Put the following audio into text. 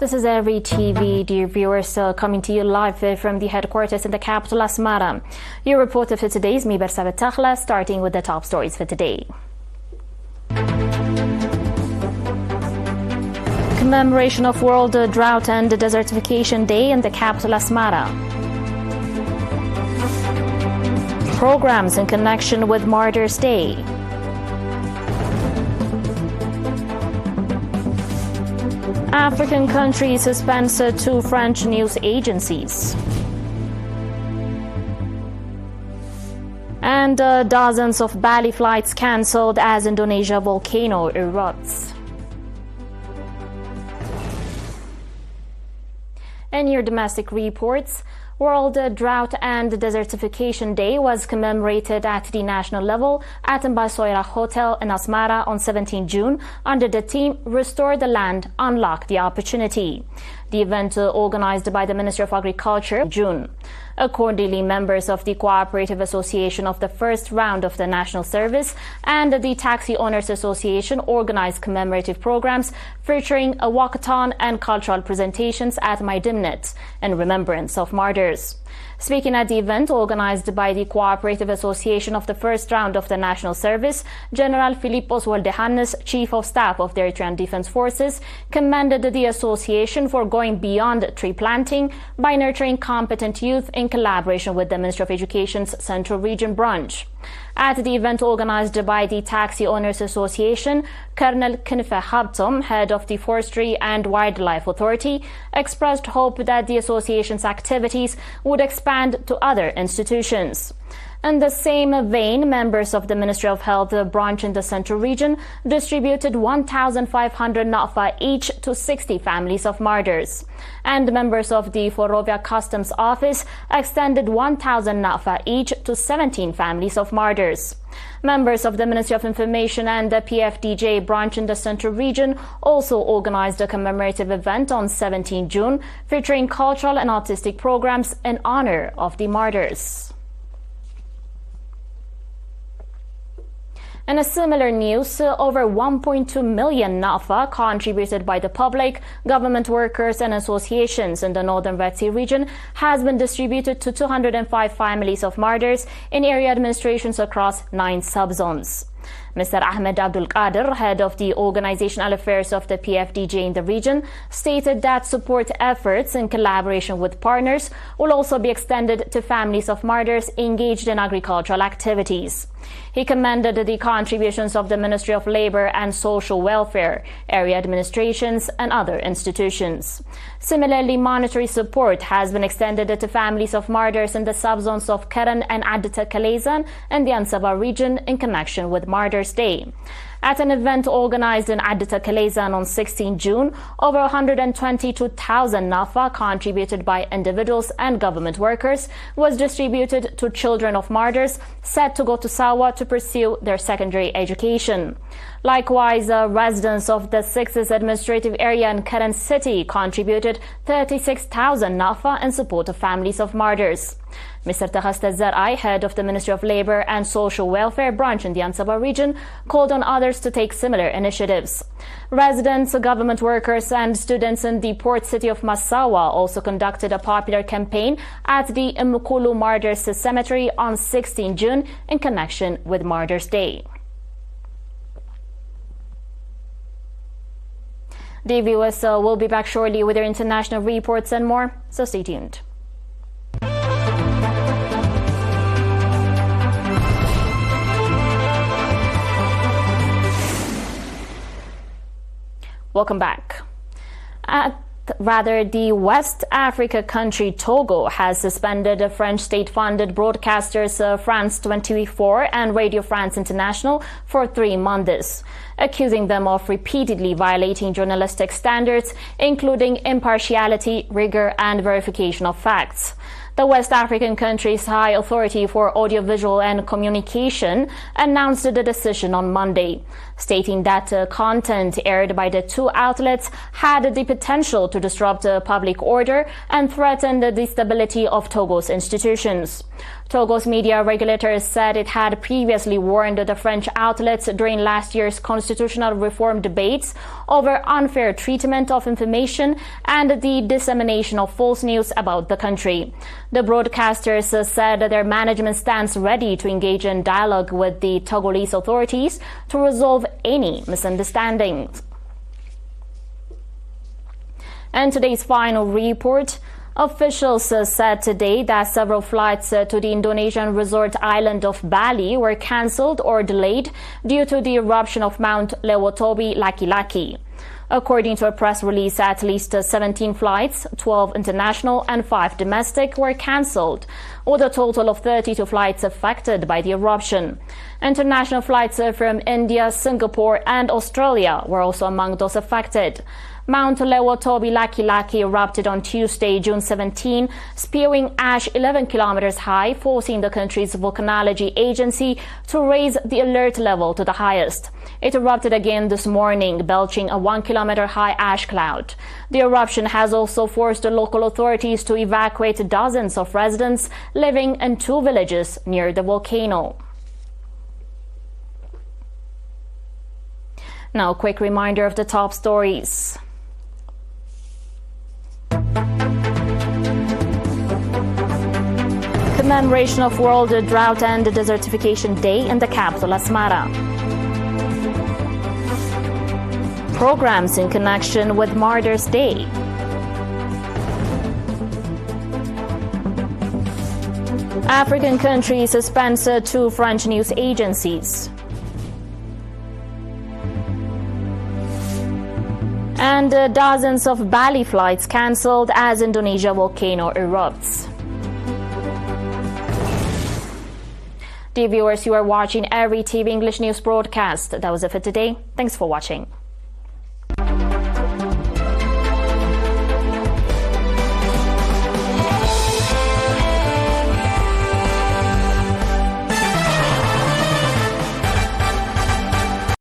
This is ERi-TV, dear viewers, coming to you live from the headquarters in the capital, Asmara. Your reporter for today is Miber Sabet Takhla, starting with the top stories for today. Commemoration of World Drought and Desertification Day in the capital, Asmara. Programs in connection with Martyrs' Day. African country suspends 2 French news agencies. And dozens of Bali flights cancelled as Indonesia volcano erupts. In your domestic reports, World Drought and Desertification Day was commemorated at the national level at Mbasoira Hotel in Asmara on 17 June under the theme Restore the Land, Unlock the Opportunity. The event organized by the Ministry of Agriculture in June. Accordingly, members of the Cooperative Association of the first round of the National Service and the Taxi Owners Association organized commemorative programs featuring a walkathon and cultural presentations at Maidimnet in remembrance of martyrs. Speaking at the event organized by the Cooperative Association of the first round of the National Service, General Philippos Waldehannes, Chief of Staff of the Eritrean Defense Forces, commended the association for going beyond tree planting by nurturing competent youth in collaboration with the Ministry of Education's Central Region branch. At the event organized by the Taxi Owners Association, Colonel Knife Habtom, head of the Forestry and Wildlife Authority, expressed hope that the association's activities would expand to other institutions. In the same vein, members of the Ministry of Health branch in the Central Region distributed 1,500 nafa each to 60 families of martyrs. And members of the Forovia Customs Office extended 1,000 nafa each to 17 families of martyrs. Members of the Ministry of Information and the PFDJ branch in the Central Region also organized a commemorative event on 17 June featuring cultural and artistic programs in honor of the martyrs. In a similar news, over 1.2 million nafa contributed by the public, government workers and associations in the northern Red Sea region has been distributed to 205 families of martyrs in area administrations across 9 subzones. Mr. Ahmed Abdul Qadir, head of the organizational affairs of the PFDJ in the region, stated that support efforts in collaboration with partners will also be extended to families of martyrs engaged in agricultural activities. He commended the contributions of the Ministry of Labor and Social Welfare, area administrations, and other institutions. Similarly, monetary support has been extended to families of martyrs in the subzones of Keren and Adita Kalezan and the Ansaba region in connection with Martyrs' Day. At an event organized in Adita Kalezan on 16 June, over 122,000 nafa contributed by individuals and government workers was distributed to children of martyrs set to go to Sawa to pursue their secondary education. Likewise, residents of the 6th administrative area in Keren City contributed 36,000 nafa in support of families of martyrs. Mr. Takhasta Zarai, head of the Ministry of Labor and Social Welfare branch in the Ansaba region, called on others to take similar initiatives. Residents, government workers and students in the port city of Massawa also conducted a popular campaign at the Mukulu Martyrs Cemetery on 16 June in connection with Martyrs' Day. The viewers will be back shortly with their international reports and more, so stay tuned. Welcome back. The West Africa country Togo has suspended French state-funded broadcasters France 24 and Radio France International for 3 months, accusing them of repeatedly violating journalistic standards, including impartiality, rigor, and verification of facts. The West African country's High Authority for Audiovisual and Communication announced the decision on Monday. stating that content aired by the two outlets had the potential to disrupt public order and threaten the stability of Togo's institutions. Togo's media regulator said it had previously warned the French outlets during last year's constitutional reform debates over unfair treatment of information and the dissemination of false news about the country. The broadcasters said their management stands ready to engage in dialogue with the Togolese authorities to resolve any misunderstandings. And today's final report. Officials said today that several flights to the Indonesian resort island of Bali were cancelled or delayed due to the eruption of Mount Lewotobi Laki-Laki. According to a press release, at least 17 flights, 12 international and 5 domestic, were cancelled, with a total of 32 flights affected by the eruption. International flights from India, Singapore and Australia were also among those affected. Mount Lewotobi Laki-Laki erupted on Tuesday, June 17, spewing ash 11 kilometers high, forcing the country's volcanology agency to raise the alert level to the highest. It erupted again this morning, belching a 1-kilometer high ash cloud. The eruption has also forced the local authorities to evacuate dozens of residents living in 2 villages near the volcano. Now, a quick reminder of the top stories. Commemoration of World Drought and Desertification Day in the capital Asmara. Programs in connection with Martyrs' Day. African country suspends 2 French news agencies. And dozens of Bali flights cancelled as Indonesia volcano erupts. Dear viewers, you are watching ERi-TV English news broadcast. That was it for today. Thanks for watching.